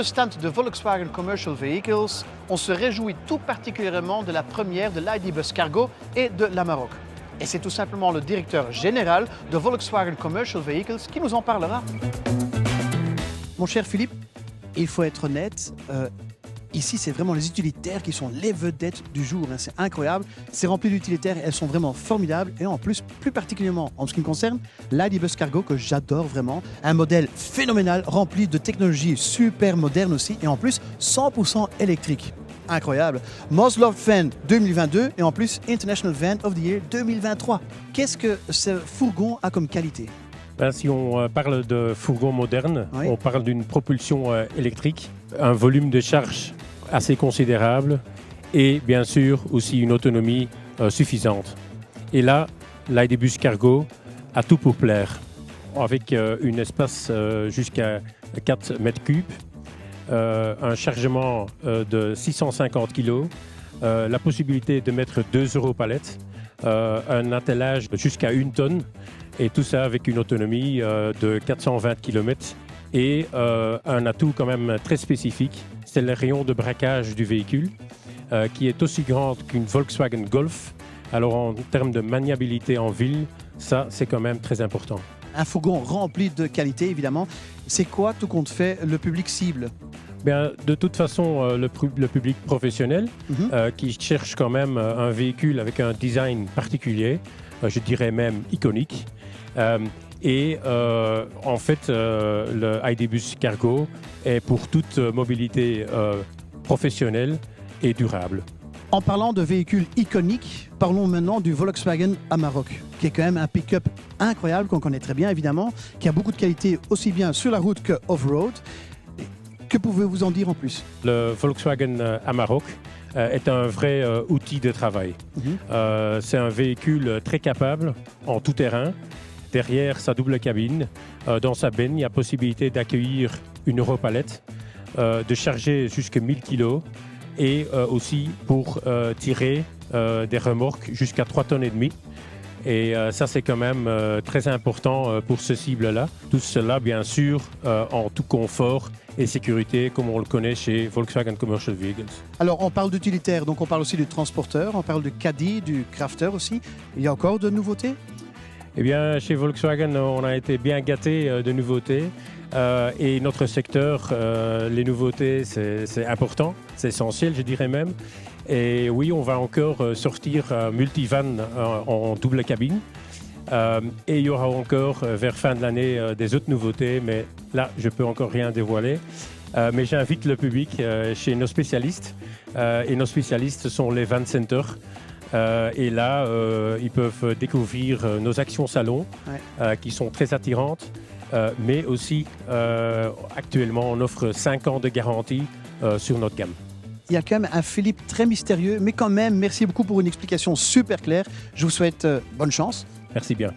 stand de Volkswagen Commercial Vehicles, on se réjouit tout particulièrement de la première de l'ID Bus Cargo et de l'Amarok. Et c'est tout simplement le directeur général de Volkswagen Commercial Vehicles qui nous en parlera. Mon cher Philippe, il faut être honnête, ici c'est vraiment les utilitaires qui sont les vedettes du jour. Hein. C'est incroyable, c'est rempli d'utilitaires, elles sont vraiment formidables. Et en plus, plus particulièrement en ce qui me concerne, l'ID Bus Cargo que j'adore vraiment. Un modèle phénoménal, rempli de technologies super modernes aussi. Et en plus, 100% électrique. Incroyable. Most Loved Van 2022 et en plus International Van of the Year 2023. Qu'est-ce que ce fourgon a comme qualité? Ben, si on parle de fourgon moderne, Oui. on parle d'une propulsion électrique, un volume de charge assez considérable et bien sûr aussi une autonomie suffisante. Et là, l'ID Bus Cargo a tout pour plaire, avec un espace jusqu'à 4 mètres cubes, un chargement de 650 kg, la possibilité de mettre 2 europalettes, un attelage jusqu'à 1 tonne, et tout ça avec une autonomie de 420 km et un atout quand même très spécifique, c'est le rayon de braquage du véhicule qui est aussi grand qu'une Volkswagen Golf. Alors en termes de maniabilité en ville, ça c'est quand même très important. Un fourgon rempli de qualité, évidemment. C'est quoi tout compte fait le public cible? Bien, de toute façon, le public professionnel qui cherche quand même un véhicule avec un design particulier, je dirais même iconique. En fait, le ID Bus Cargo est pour toute mobilité professionnelle et durable. En parlant de véhicules iconiques, parlons maintenant du Volkswagen Amarok, qui est quand même un pick-up incroyable qu'on connaît très bien évidemment, qui a beaucoup de qualités aussi bien sur la route que off-road. Que pouvez-vous en dire en plus? Le Volkswagen Amarok est un vrai outil de travail. C'est un véhicule très capable en tout terrain. Derrière sa double cabine, dans sa benne, il y a possibilité d'accueillir une europalette, de charger jusqu'à 1000 kg et aussi pour tirer des remorques jusqu'à 3,5 tonnes. Et ça, c'est quand même très important pour ce cible-là. Tout cela, bien sûr, en tout confort et sécurité, comme on le connaît chez Volkswagen Commercial Vehicles. Alors, on parle d'utilitaire, donc on parle aussi du transporteur, on parle du caddie, du crafter aussi. Il y a encore de nouveautés? Eh bien, chez Volkswagen, on a été bien gâtés de nouveautés. Et notre secteur, les nouveautés, c'est important, c'est essentiel, je dirais même. Et oui, on va encore sortir un multivan en double cabine. Et il y aura encore, vers fin de l'année, des autres nouveautés, mais là, je ne peux encore rien dévoiler. Mais j'invite le public chez nos spécialistes. Et nos spécialistes sont les Van Centers. Et là, ils peuvent découvrir nos actions salon qui sont très attirantes. Mais aussi, actuellement, on offre 5 ans de garantie sur notre gamme. Il y a quand même un Philippe très mystérieux, mais quand même, merci beaucoup pour une explication super claire. Je vous souhaite bonne chance. Merci bien.